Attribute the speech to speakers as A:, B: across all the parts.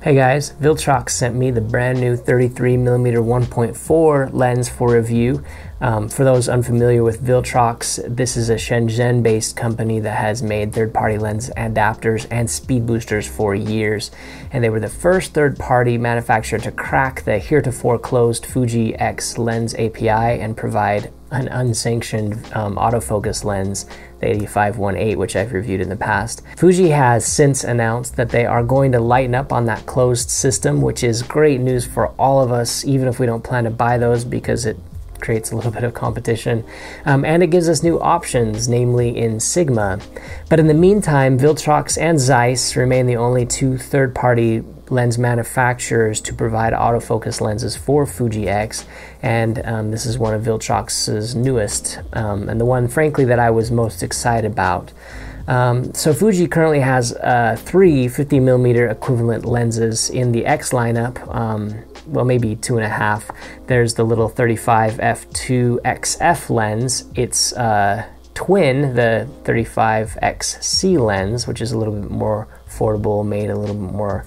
A: Hey guys, Viltrox sent me the brand new 33mm 1.4 lens for review. For those unfamiliar with Viltrox, this is a Shenzhen-based company that has made third-party lens adapters and speed boosters for years. And they were the first third-party manufacturer to crack the heretofore closed Fuji X lens API and provide an unsanctioned autofocus lens, the 85-1.8, which I've reviewed in the past. Fuji has since announced that they are going to lighten up on that closed system, which is great news for all of us, even if we don't plan to buy those, because it creates a little bit of competition. And it gives us new options, namely in Sigma. But in the meantime, Viltrox and Zeiss remain the only two third-party lens manufacturers to provide autofocus lenses for Fuji X, and this is one of Viltrox's newest, and the one, frankly, that I was most excited about. So Fuji currently has three 50mm equivalent lenses in the X lineup, well, maybe 2.5. There's the little 35 f2 XF lens. It's twin, the 35 XC lens, which is a little bit more affordable, made a little bit more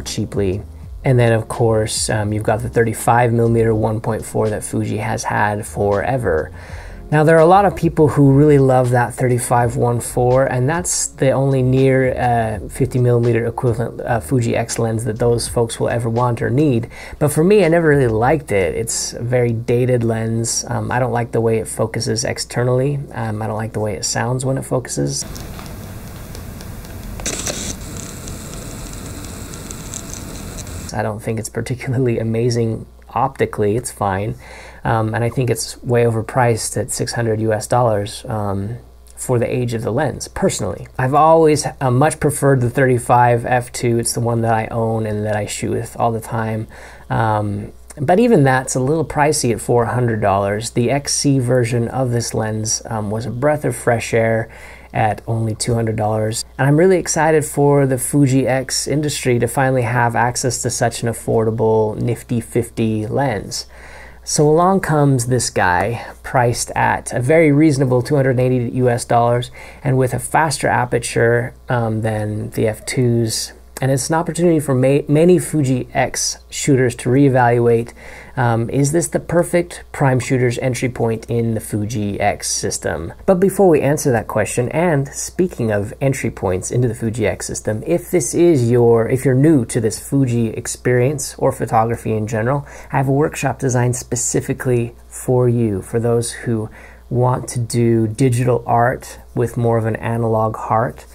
A: cheaply. And then of course you've got the 35mm 1.4 that Fuji has had forever. Now there are a lot of people who really love that 35-1.4, and that's the only near 50mm equivalent Fuji X lens that those folks will ever want or need. But for me, I never really liked it. It's a very dated lens. I don't like the way it focuses externally. I don't like the way it sounds when it focuses. I don't think it's particularly amazing optically. It's fine. And I think it's way overpriced at $600 for the age of the lens, personally. I've always much preferred the 35 f2. It's the one that I own and that I shoot with all the time. But even that's a little pricey at $400. The XC version of this lens was a breath of fresh air at only $200. And I'm really excited for the Fuji X industry to finally have access to such an affordable Nifty 50 lens. So along comes this guy, priced at a very reasonable $280 and with a faster aperture than the f2s. And it's an opportunity for many Fuji X shooters to reevaluate, is this the perfect prime shooter's entry point in the Fuji X system? But before we answer that question, and speaking of entry points into the Fuji X system, if you're new to this Fuji experience or photography in general, I have a workshop designed specifically for you, for those who want to do digital art with more of an analog heart.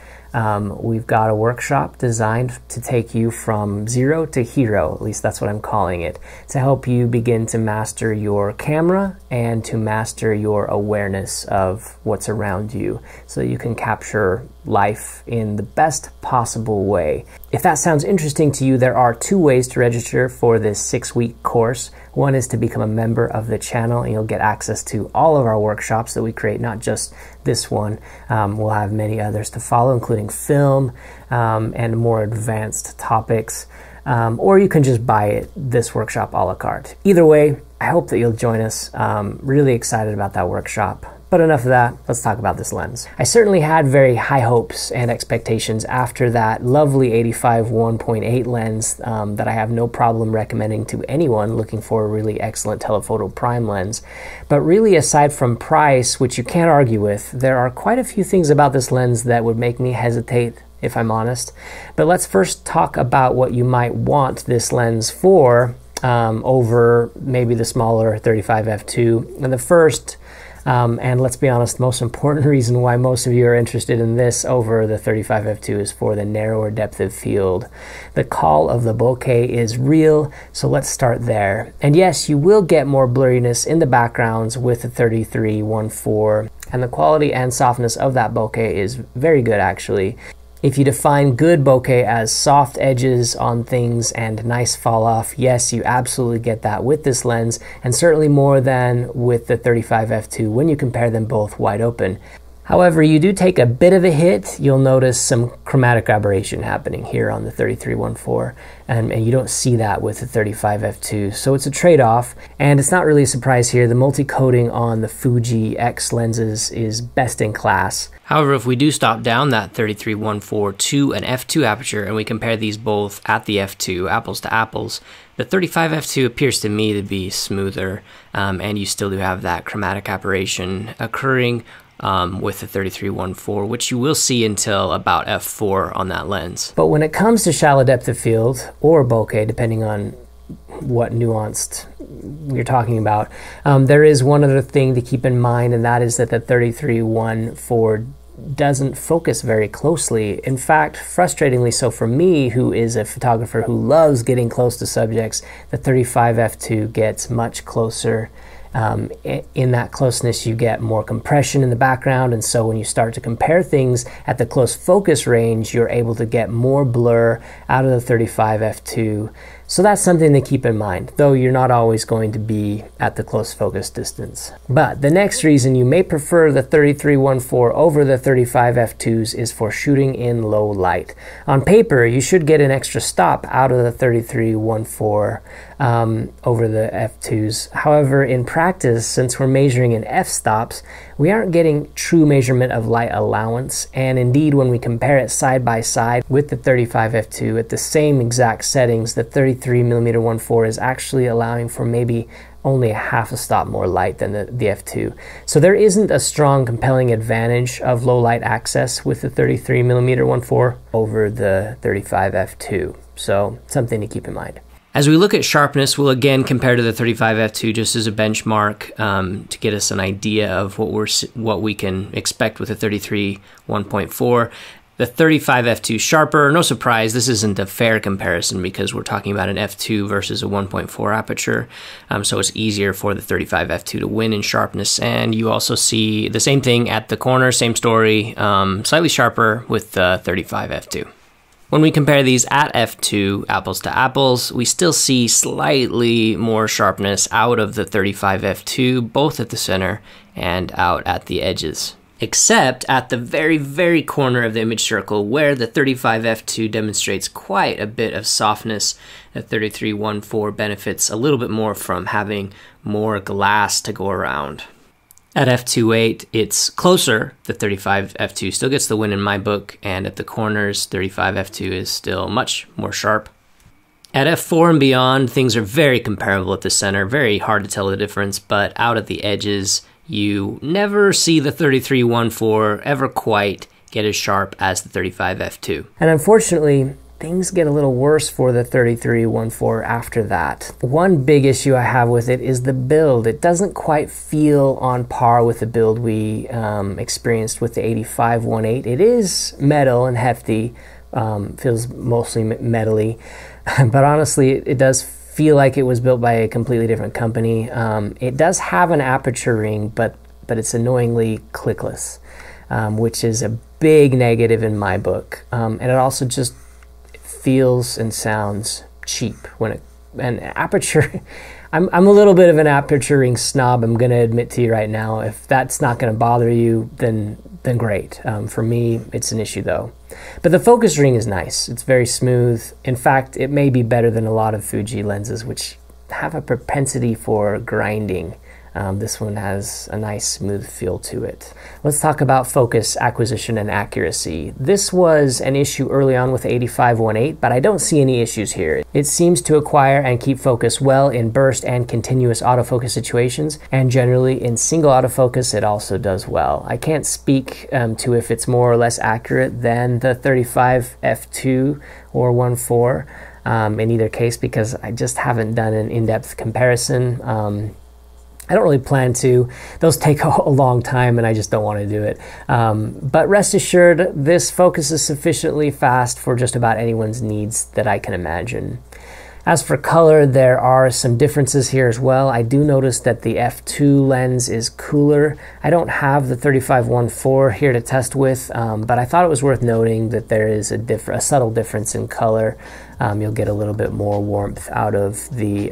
A: We've got a workshop designed to take you from zero to hero, at least that's what I'm calling it, to help you begin to master your camera and to master your awareness of what's around you so that you can capture life in the best possible way. If that sounds interesting to you, there are two ways to register for this 6-week course. One is to become a member of the channel, and you'll get access to all of our workshops that we create, not just this one. We'll have many others to follow, including film and more advanced topics. Or you can just buy this workshop a la carte. Either way, I hope that you'll join us. Really excited about that workshop. But enough of that, let's talk about this lens. I certainly had very high hopes and expectations after that lovely 85-1.8 lens that I have no problem recommending to anyone looking for a really excellent telephoto prime lens. But really, aside from price, which you can't argue with, there are quite a few things about this lens that would make me hesitate, if I'm honest. But let's first talk about what you might want this lens for over maybe the smaller 35 f2. And the first, and let's be honest, the most important reason why most of you are interested in this over the 35 f2 is for the narrower depth of field. The call of the bokeh is real, so let's start there. And yes, you will get more blurriness in the backgrounds with the 33-1.4, and the quality and softness of that bokeh is very good, actually. If you define good bokeh as soft edges on things and nice fall off, yes, you absolutely get that with this lens, and certainly more than with the 35 f2 when you compare them both wide open. However, you do take a bit of a hit. You'll notice some chromatic aberration happening here on the 3314, and you don't see that with the 35 f2. So it's a trade-off, and it's not really a surprise here. The multi-coating on the Fuji X lenses is best in class. However, if we do stop down that 3314 to an f2 aperture and we compare these both at the f2, apples to apples, the 35 f2 appears to me to be smoother, and you still do have that chromatic aberration occurring with the 3314, which you will see until about f4 on that lens. But when it comes to shallow depth of field or bokeh, depending on what nuanced you're talking about, there is one other thing to keep in mind, and that is that the 3314 doesn't focus very closely. In fact, frustratingly so for me, who is a photographer who loves getting close to subjects, the 35 f2 gets much closer. In that closeness, you get more compression in the background, and so when you start to compare things at the close focus range, you're able to get more blur out of the 35 f2. So that's something to keep in mind, though you're not always going to be at the close focus distance. But the next reason you may prefer the 3314 over the 35 f2s is for shooting in low light. On paper, you should get an extra stop out of the 3314 over the f2s. However, in practice, since we're measuring in f-stops, we aren't getting true measurement of light allowance, and indeed when we compare it side by side with the 35 f2 at the same exact settings, the 33mm 1.4 is actually allowing for maybe only a half a stop more light than the f2. So there isn't a strong compelling advantage of low light access with the 33mm 1.4 over the 35 f2. So something to keep in mind. As we look at sharpness, we'll again compare to the 35 f2 just as a benchmark to get us an idea of what we can expect with the 33 1.4. The 35 f2 sharper, no surprise, this isn't a fair comparison because we're talking about an f2 versus a 1.4 aperture, so it's easier for the 35 f2 to win in sharpness, and you also see the same thing at the corner, same story, slightly sharper with the 35 f2. When we compare these at f2, apples to apples, we still see slightly more sharpness out of the 35 f2, both at the center and out at the edges. Except at the very, very corner of the image circle where the 35 f2 demonstrates quite a bit of softness. The 33 1.4 benefits a little bit more from having more glass to go around. At f2.8, it's closer. The 35 f2 still gets the win in my book, and at the corners, 35 f2 is still much more sharp. At f4 and beyond, things are very comparable at the center, very hard to tell the difference, but out at the edges, you never see the 33 1.4 ever quite get as sharp as the 35 f2. And unfortunately, things get a little worse for the 33 1.4 after that. One big issue I have with it is the build. It doesn't quite feel on par with the build we experienced with the 85 1.8. It is metal and hefty, feels mostly metally, but honestly, it does feel like it was built by a completely different company. It does have an aperture ring, but it's annoyingly clickless, which is a big negative in my book. And it also just feels and sounds cheap when an aperture. I'm a little bit of an aperture ring snob, I'm going to admit to you right now. If that's not going to bother you, then great. For me, it's an issue though. But the focus ring is nice. It's very smooth. In fact, it may be better than a lot of Fuji lenses, which have a propensity for grinding. This one has a nice smooth feel to it. Let's talk about focus acquisition and accuracy. This was an issue early on with the 85 1.8, but I don't see any issues here. It seems to acquire and keep focus well in burst and continuous autofocus situations, and generally in single autofocus it also does well. I can't speak to if it's more or less accurate than the 35 f2 or 1.4 in either case, because I just haven't done an in-depth comparison. I don't really plan to. Those take a long time and I just don't want to do it. But rest assured, this focuses sufficiently fast for just about anyone's needs that I can imagine. As for color, there are some differences here as well. I do notice that the f2 lens is cooler. I don't have the 35 1.4 here to test with, but I thought it was worth noting that there is a subtle difference in color. You'll get a little bit more warmth out of the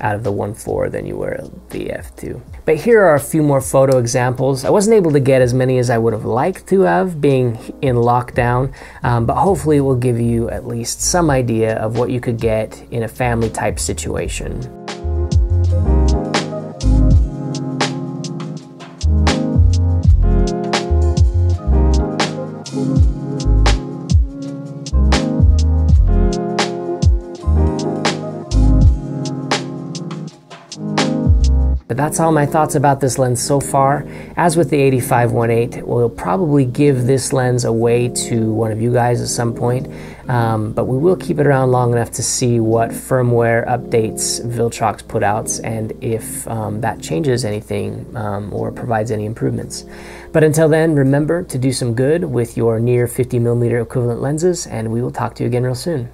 A: out of the 1.4 than you were the f2. But here are a few more photo examples. I wasn't able to get as many as I would have liked to have, being in lockdown, but hopefully it will give you at least some idea of what you could get in a family type situation. But that's all my thoughts about this lens so far. As with the 85-1.8, we'll probably give this lens away to one of you guys at some point, but we will keep it around long enough to see what firmware updates Viltrox put out and if that changes anything or provides any improvements. But until then, remember to do some good with your near 50mm equivalent lenses, and we will talk to you again real soon.